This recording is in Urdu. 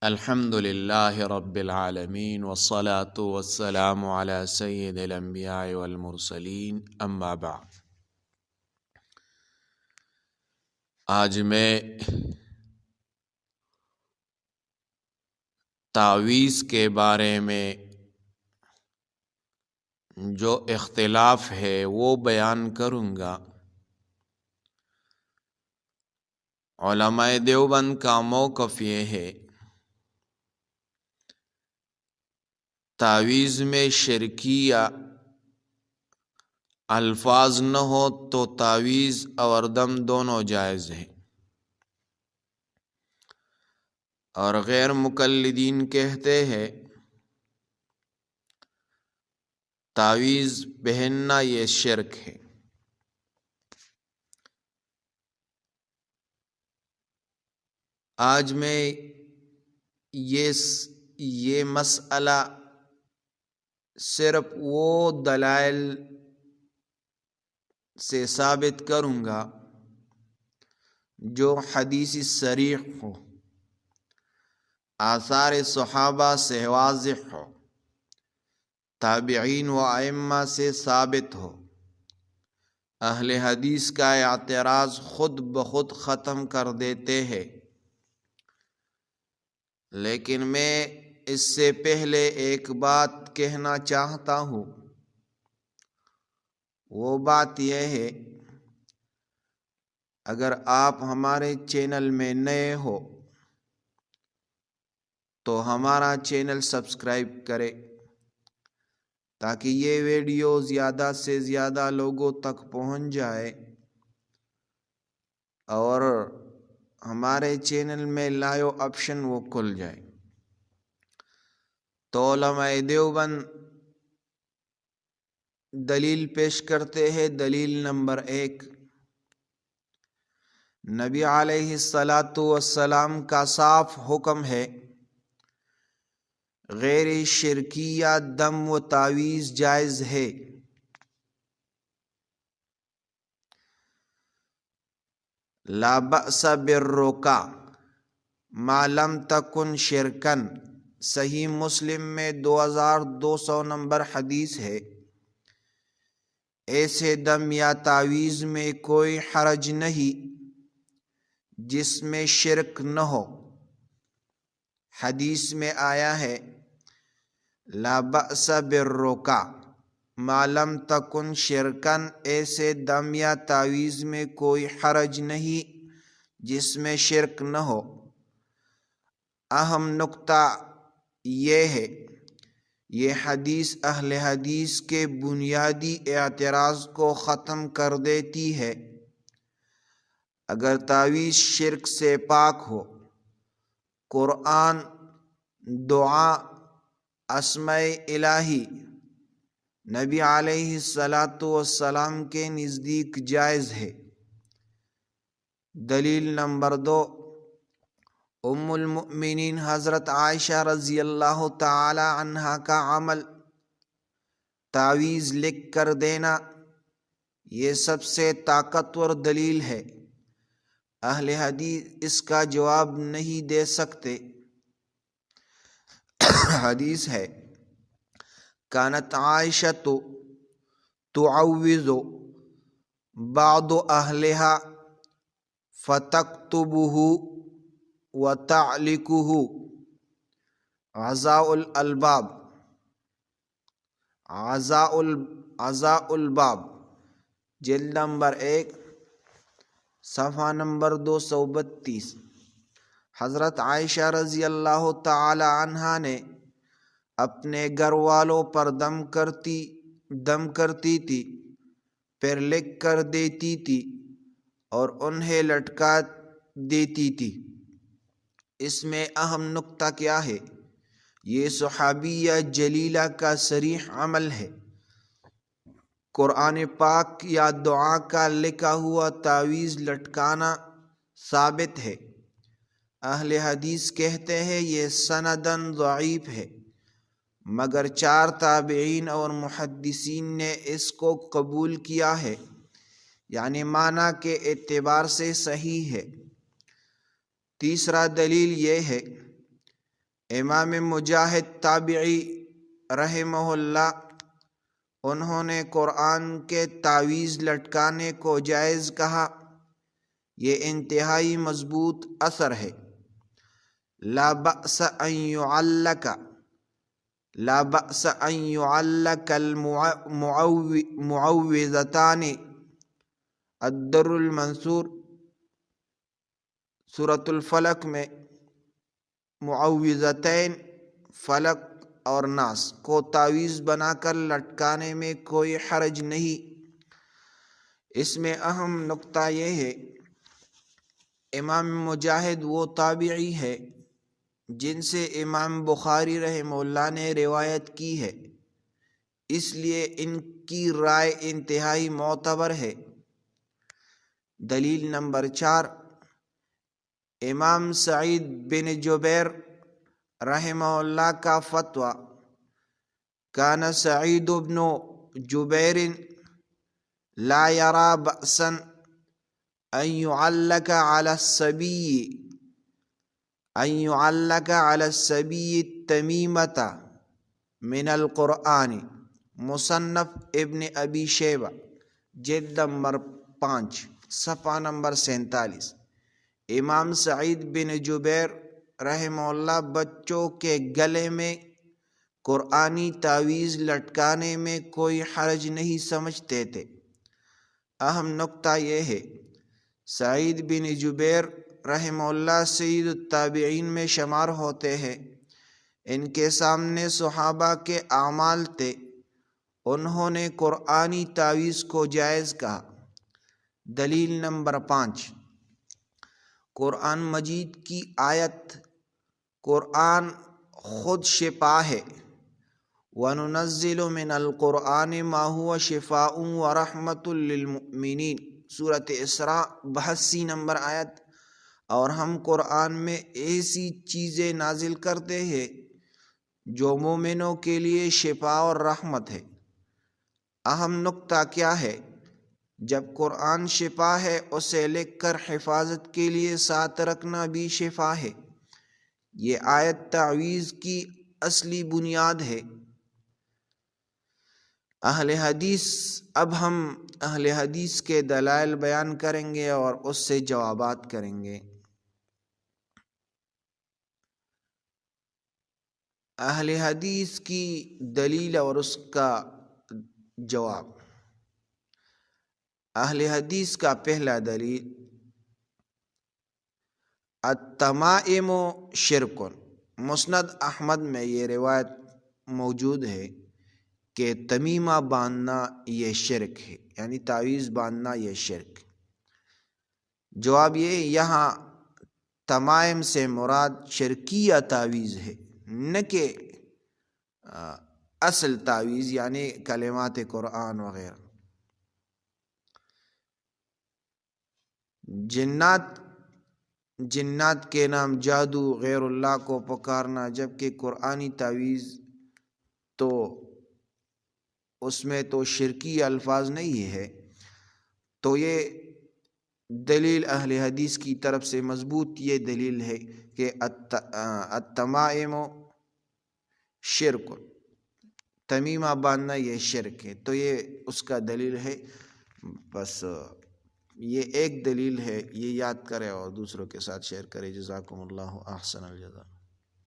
الحمد للہ رب العالمین والصلاة والسلام علی سید الانبیاء والمرسلین اما بعد۔ آج میں تعویذ کے بارے میں جو اختلاف ہے وہ بیان کروں گا۔ علماء دیوبند کا موقف یہ ہے، تعویذ میں شرکیہ الفاظ نہ ہو تو تعویذ اور دم دونوں جائز ہیں، اور غیر مقلدین کہتے ہیں تعویذ پہننا یہ شرک ہے۔ آج میں یہ مسئلہ صرف وہ دلائل سے ثابت کروں گا جو حدیث صریح ہو، آثار صحابہ سے واضح ہو، تابعین و ائمہ سے ثابت ہو۔ اہل حدیث کا اعتراض خود بخود ختم کر دیتے ہیں، لیکن میں اس سے پہلے ایک بات کہنا چاہتا ہوں۔ وہ بات یہ ہے، اگر آپ ہمارے چینل میں نئے ہو تو ہمارا چینل سبسکرائب کریں تاکہ یہ ویڈیو زیادہ سے زیادہ لوگوں تک پہنچ جائے، اور ہمارے چینل میں لائیو آپشن وہ کھل جائے۔ تو علماء دیوبند دلیل پیش کرتے ہیں۔ دلیل نمبر 1، نبی علیہ الصلاۃ والسلام کا صاف حکم ہے، غیر شرکیہ دم و تعویذ جائز ہے۔ لا بأس بالرقیٰ ما لم تکن شرکن، صحیح مسلم میں 2200 نمبر حدیث ہے۔ ایسے دم یا تعویذ میں کوئی حرج نہیں جس میں شرک نہ ہو۔ حدیث میں آیا ہے، لا بأس بالرقیٰ ما لم تکن شرکن، ایسے دم یا تعویذ میں کوئی حرج نہیں جس میں شرک نہ ہو۔ اہم نقطہ یہ ہے، یہ حدیث اہل حدیث کے بنیادی اعتراض کو ختم کر دیتی ہے۔ اگر تعویذ شرک سے پاک ہو، قرآن، دعا، اسماء الہی نبی علیہ الصلاۃ والسلام کے نزدیک جائز ہے۔ دلیل نمبر 2، ام المؤمنین حضرت عائشہ رضی اللہ تعالی عنہا کا عمل، تعویذ لکھ کر دینا، یہ سب سے طاقتور دلیل ہے۔ اہل حدیث اس کا جواب نہیں دے سکتے۔ حدیث ہے، کانت عائشۃ تعوذ بعض اہلہا فتکتبہ وتعلقہ، عزاء الباب، عزاء الباب، جلد نمبر 1، صفحہ نمبر 232۔ حضرت عائشہ رضی اللہ تعالی عنہا نے اپنے گھر والوں پر دم کرتی تھی، پھر لکھ کر دیتی تھی اور انہیں لٹکا دیتی تھی۔ اس میں اہم نقطہ کیا ہے؟ یہ صحابیہ جلیلہ کا صریح عمل ہے۔ قرآن پاک یا دعا کا لکھا ہوا تعویذ لٹکانا ثابت ہے۔ اہل حدیث کہتے ہیں یہ سنداً ضعیف ہے، مگر 4 تابعین اور محدثین نے اس کو قبول کیا ہے، یعنی معنی کے اعتبار سے صحیح ہے۔ تیسرا دلیل یہ ہے، امام مجاہد تابعی رحمہ اللہ، انہوں نے قرآن کے تعویذ لٹکانے کو جائز کہا۔ یہ انتہائی مضبوط اثر ہے۔ لا بأس ان يعلق المعوذتان، الدر المنثور سورۃ الفلق میں معوذتین فلق اور ناس کو تعویذ بنا کر لٹکانے میں کوئی حرج نہیں۔ اس میں اہم نقطہ یہ ہے، امام مجاہد وہ تابعی ہے جن سے امام بخاری رحمہ اللہ نے روایت کی ہے، اس لیے ان کی رائے انتہائی معتبر ہے۔ دلیل نمبر 4، امام سعید بن جبیر رحمہ اللہ کا فتویٰ، کان سعید بن جبیر لا یرا بأسا ان يعلق على الصبي التمیمۃ من القرآن، مصنف ابن ابی شیبہ، جلد نمبر 5 صفحہ نمبر 47۔ امام سعید بن جبیر رحمہ اللہ بچوں کے گلے میں قرآنی تعویذ لٹکانے میں کوئی حرج نہیں سمجھتے تھے۔ اہم نقطہ یہ ہے، سعید بن جبیر رحمہ اللہ سید التابعین میں شمار ہوتے ہیں، ان کے سامنے صحابہ کے اعمال تھے، انہوں نے قرآنی تعویذ کو جائز کہا۔ دلیل نمبر 5، قرآن مجید کی آیت، قرآن خود شفا ہے۔ وَنُنَزِّلُ مِنَ الْقُرْآنِ مَا هُوَ شِفَاءٌ وَرَحْمَةٌ لِّلْمُؤْمِنِينَ، سورۃ اسراء 82 نمبر آیت۔ اور ہم قرآن میں ایسی چیزیں نازل کرتے ہیں جو مومنوں کے لیے شفا اور رحمت ہے۔ اہم نقطہ کیا ہے، جب قرآن شفا ہے، اسے لکھ کر حفاظت کے لیے ساتھ رکھنا بھی شفا ہے۔ یہ آیت تعویذ کی اصلی بنیاد ہے۔ اب ہم اہل حدیث کے دلائل بیان کریں گے اور اس سے جوابات کریں گے۔ اہل حدیث کی دلیل اور اس کا جواب۔ اہل حدیث کا پہلا دلیل، التمائم شرک۔ مسند احمد میں یہ روایت موجود ہے کہ تمیمہ باندھنا یہ شرک ہے، یعنی تعویذ باندھنا یہ شرک۔ جواب یہ، یہاں تمائم سے مراد شرکیہ تعویذ ہے، نہ کہ اصل تعویذ یعنی کلمات قرآن وغیرہ۔ جنات کے نام جادو، غیر اللہ کو پکارنا، جبکہ قرآنی تعویذ تو اس میں تو شرکی الفاظ نہیں ہے، تو یہ دلیل اہل حدیث کی طرف سے مضبوط یہ دلیل ہے کہ التمائم شرک، تمیمہ باندھنا یہ شرک ہے، تو یہ اس کا دلیل ہے۔ بس یہ ایک دلیل ہے، یہ یاد کرے اور دوسروں کے ساتھ شیئر کرے۔ جزاکم اللہ احسن الجزا۔